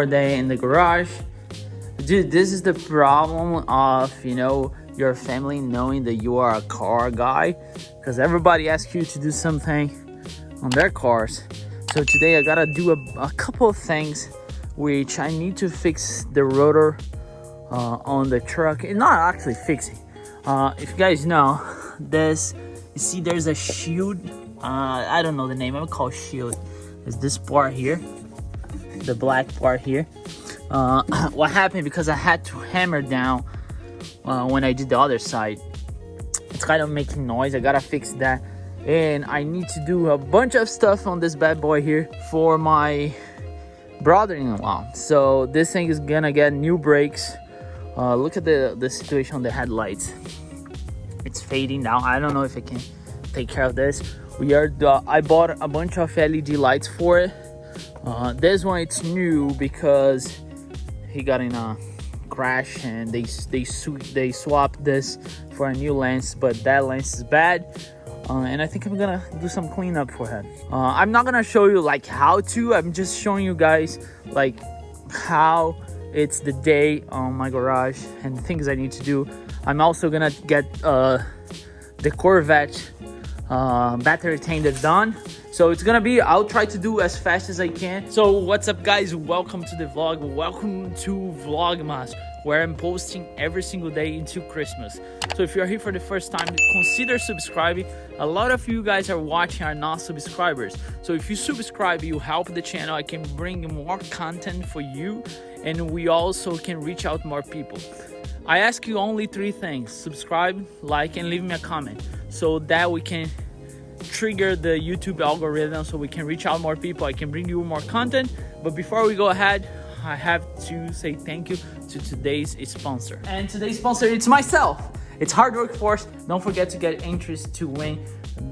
more day in the garage. Dude, this is the problem of, your family knowing that you are a car guy, because everybody asks you to do something on their cars. So today I gotta do a couple of things, which I need to fix the rotor on the truck. It's not actually fixing. If you guys know this, you see there's a shield. I don't know the name. I'm called shield. It's this part here, the black part here. What happened, because I had to hammer down when I did the other side, it's kind of making noise. I gotta fix that, and I need to do a bunch of stuff on this bad boy here for my brother-in-law. So this thing is gonna get new brakes. Look at the situation on the headlights. It's fading now. I don't know if I can take care of this. I bought a bunch of LED lights for it. This one, it's new because he got in a crash and they swapped this for a new lens, but that lens is bad. And I think I'm gonna do some cleanup for him. I'm not gonna show you like how to. I'm just showing you guys like how it's the day on my garage and the things I need to do. I'm also gonna get the Corvette battery tank done. So it's gonna be, I'll try to do as fast as I can. So what's up guys, welcome to the vlog. Welcome to Vlogmas, where I'm posting every single day into Christmas. So if you're here for the first time, consider subscribing. A lot of you guys are watching are not subscribers. So if you subscribe, you help the channel. I can bring more content for you, and we also can reach out more people. I ask you only 3 things: subscribe, like, and leave me a comment, so that we can trigger the YouTube algorithm, so we can reach out more people. I can bring you more content. But before we go ahead, I have to say thank you to today's sponsor. And today's sponsor, it's myself. It's Hard Work Force. Don't forget to get interest to win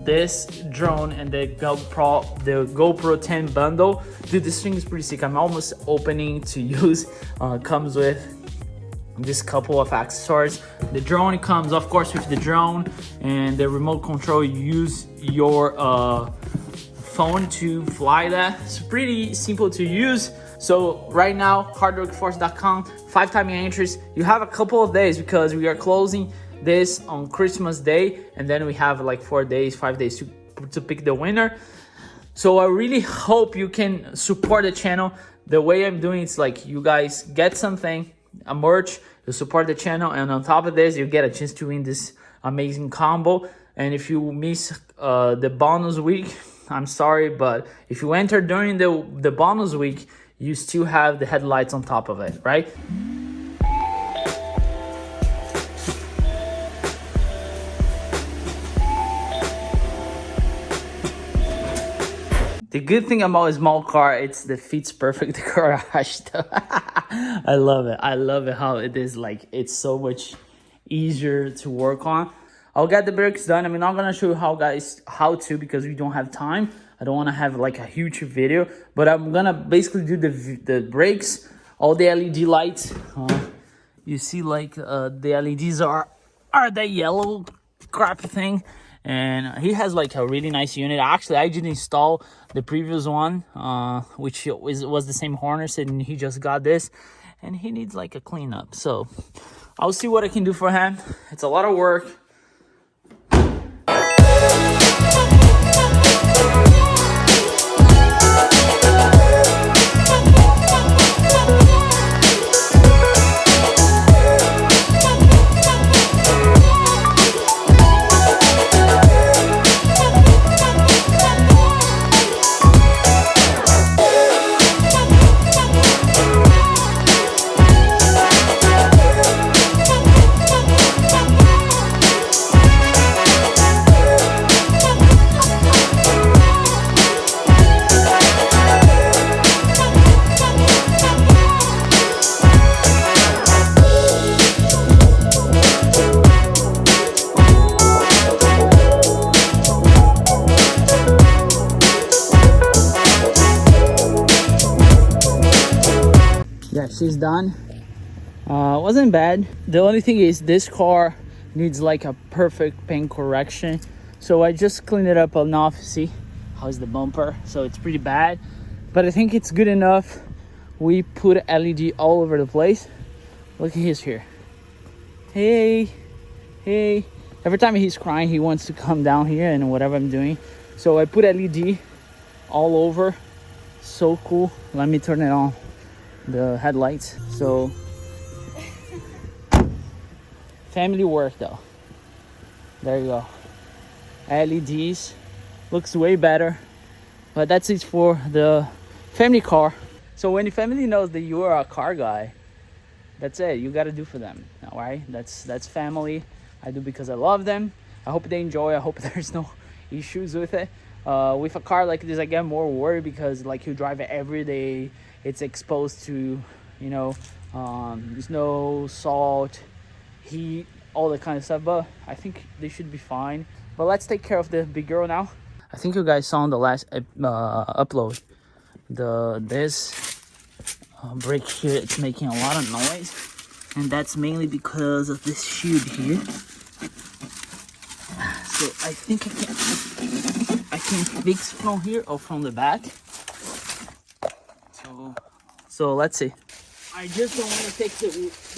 this drone and the GoPro 10 bundle. Dude, this thing is pretty sick. I'm almost opening to use. Comes with this couple of accessories. The drone comes, of course, with the drone and the remote control. You use your phone to fly that. It's pretty simple to use. So right now, hardworkforce.com, 5-time interest. You have a couple of days because we are closing this on Christmas Day, and then we have like 4 days, 5 days to pick the winner. So I really hope you can support the channel. The way I'm doing it's like you guys get something, a merch, you support the channel, and on top of this you get a chance to win this amazing combo. And if you miss the bonus week, I'm sorry, but if you enter during the bonus week, you still have the headlights on top of it, right? The good thing about a small car, it's the fits perfect the garage. I love it. I love it how it is like, it's so much easier to work on. I'll get the brakes done. I'm not gonna show you how to because we don't have time. I don't want to have like a huge video, but I'm gonna basically do the brakes, all the LED lights. You see like the LEDs are that yellow crap thing. And he has like a really nice unit. Actually, I did install the previous one, which was the same harness, and he just got this, and he needs like a cleanup. So I'll see what I can do for him. It's a lot of work. Yeah, she's done. Wasn't bad. The only thing is this car needs like a perfect paint correction. So I just cleaned it up enough. See how's the bumper? So it's pretty bad, but I think it's good enough we put LED all over the place. Look at his here. Hey, hey. Every time he's crying, he wants to come down here and whatever I'm doing. So I put LED all over. So cool. Let me turn it on, the headlights. So family work though. There you go. LEDs. Looks way better. But that's it for the family car. So when your family knows that you are a car guy, that's it. You gotta do for them. All right? That's family. I do because I love them. I hope they enjoy. I hope there's no issues with it. With a car like this, I get more worried because like you drive it every day. It's exposed to, you know, snow, salt, heat, all that kind of stuff. But I think they should be fine. But let's take care of the big girl now. I think you guys saw in the last upload this brake here, it's making a lot of noise, and that's mainly because of this shield here. So I think I can fix from here or from the back. So let's see. I just don't want to take the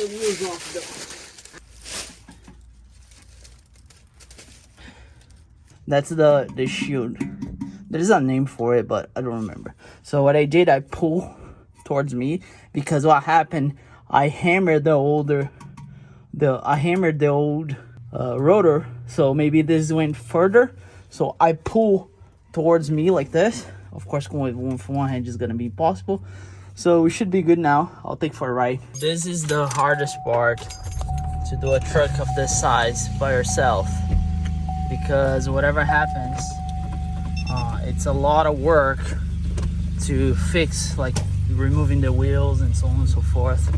wheels off though. That's the shield. There is a name for it, but I don't remember. So what I did, I pull towards me because what happened, I hammered the old rotor, so maybe this went further, so I pull towards me like this. Of course, going with one hand is gonna be impossible, so we should be good now. I'll take for a ride. This is the hardest part, to do a truck of this size by yourself, because whatever happens, it's a lot of work to fix, like removing the wheels and so on and so forth.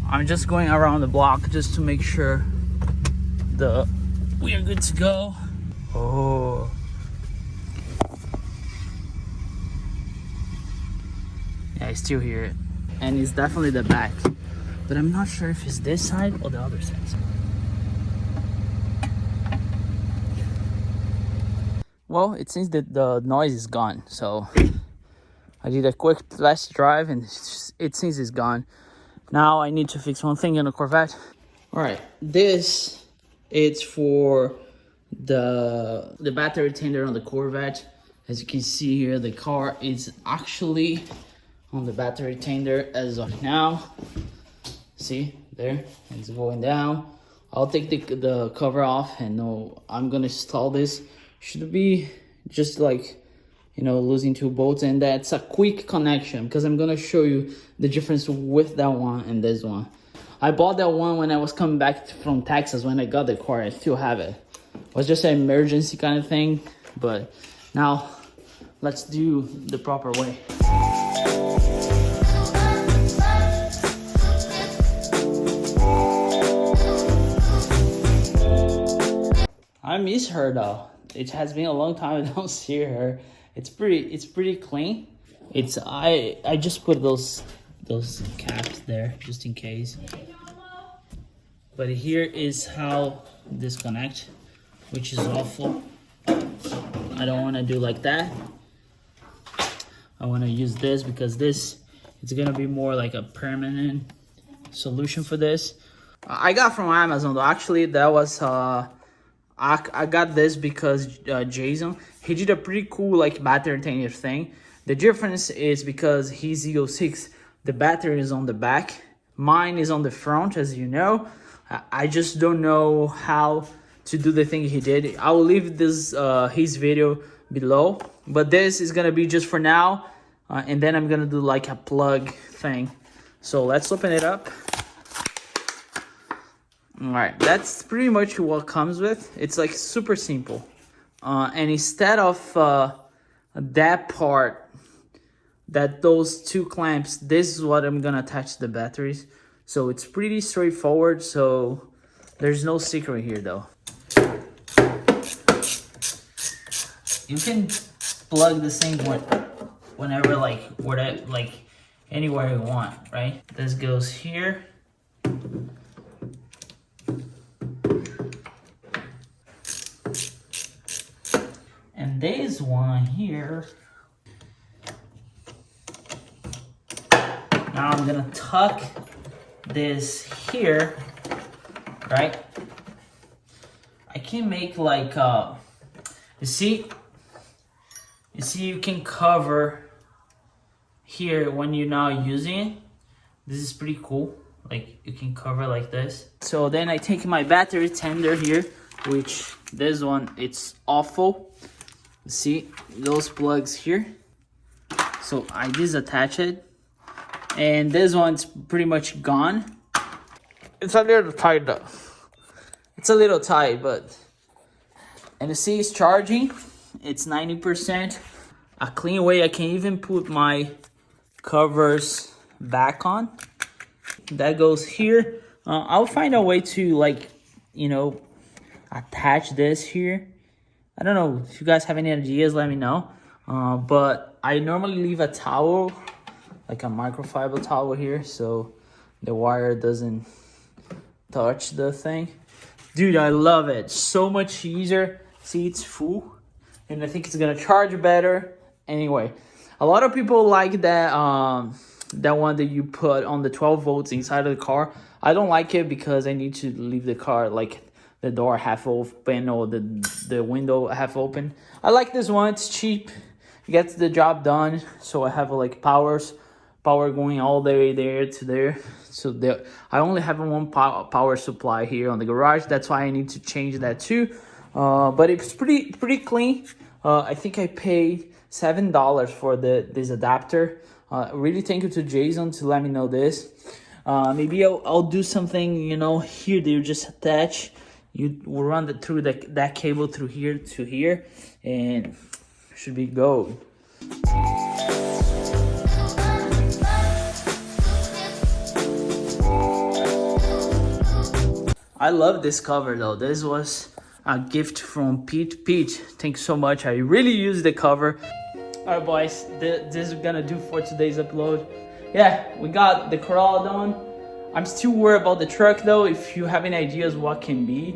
I'm just going around the block just to make sure we are good to go. Oh, yeah, I still hear it, and it's definitely the back, but I'm not sure if it's this side or the other side. Well, it seems that the noise is gone, so I did a quick test drive and it seems it's gone. Now I need to fix one thing in the Corvette. All right, this is for the battery tender on the Corvette. As you can see here, the car is actually on the battery tender as of now. See there, it's going down. I'll take the cover off, and I'm gonna install this. Should be just like, you know, losing two bolts, and that's a quick connection because I'm gonna show you the difference with that one and this one. I bought that one when I was coming back from Texas. When I got the car, I still have it. It was just an emergency kind of thing, but now let's do the proper way. I miss her though. It has been a long time I don't see her. It's pretty clean. I just put those caps there just in case. But here is how disconnect, which is awful. I don't want to do like that. I want to use this because this is gonna be more like a permanent solution for this. I got from Amazon though. Actually, that was I got this because Jason, he did a pretty cool like battery tender thing. The difference is because his Z06, the battery is on the back. Mine is on the front, as you know. I just don't know how to do the thing he did. I will leave this his video below, but this is gonna be just for now, and then I'm gonna do like a plug thing. So let's open it up. All right, that's pretty much what comes with. It's like super simple. And instead of that part, those two clamps, this is what I'm gonna attach to the batteries. So it's pretty straightforward. So there's no secret here though. You can plug the same one whenever, like whatever, like anywhere you want, right? This goes here. And this one here Now I'm gonna tuck this here, right? I can make like, you see you can cover here when you're not using it. This is pretty cool. Like you can cover like this. So then I take my battery tender here, which this one, it's awful. See those plugs here? So I disattach it. And this one's pretty much gone. It's a little tight though. It's a little tight, but... And you see it's charging. It's 90%. A clean way I can even put my covers back on. That goes here. I'll find a way to, like, you know, attach this here. I don't know if you guys have any ideas, let me know. But I normally leave a towel, like a microfiber towel here, so the wire doesn't touch the thing. Dude, I love it. So much easier. See, it's full, and I think it's gonna charge better. Anyway, a lot of people like that that one that you put on the 12 volts inside of the car. I don't like it because I need to leave the car like the door half open or the window half open. I like this one. It's cheap. It gets the job done. So I have like power going all the way there to there. So I only have one power supply here on the garage. That's why I need to change that too. But it's pretty clean. I think I paid $7 for this adapter. Really thank you to Jason to let me know this. Maybe I'll do something, you know, here they just attach. You will run through that cable through here to here, and should be gold. I love this cover though. This was a gift from Pete. Pete, thanks so much. I really use the cover. All right, boys, this is gonna do for today's upload. Yeah, we got the Corolla done. I'm still worried about the truck though. If you have any ideas what can be,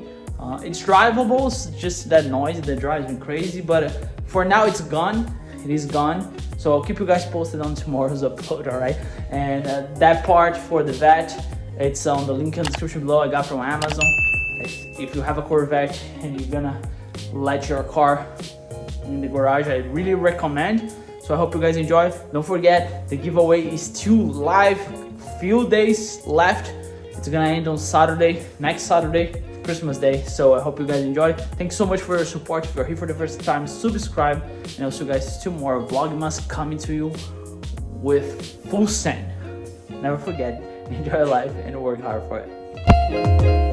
it's drivable. It's just that noise that drives me crazy. But for now, it's gone. It is gone. So I'll keep you guys posted on tomorrow's upload. All right, and that part for the vet, it's on the link in the description below. I got from Amazon. If you have a Corvette and you're gonna let your car in the garage, I really recommend. So I hope you guys enjoy. Don't forget, the giveaway is still live. Few days left. It's gonna end on Saturday, next Saturday, Christmas Day. So I hope you guys enjoy. Thanks so much for your support. If you're here for the first time, subscribe. And also guys, still more Vlogmas coming to you with full send. Never forget, enjoy life and work hard for it.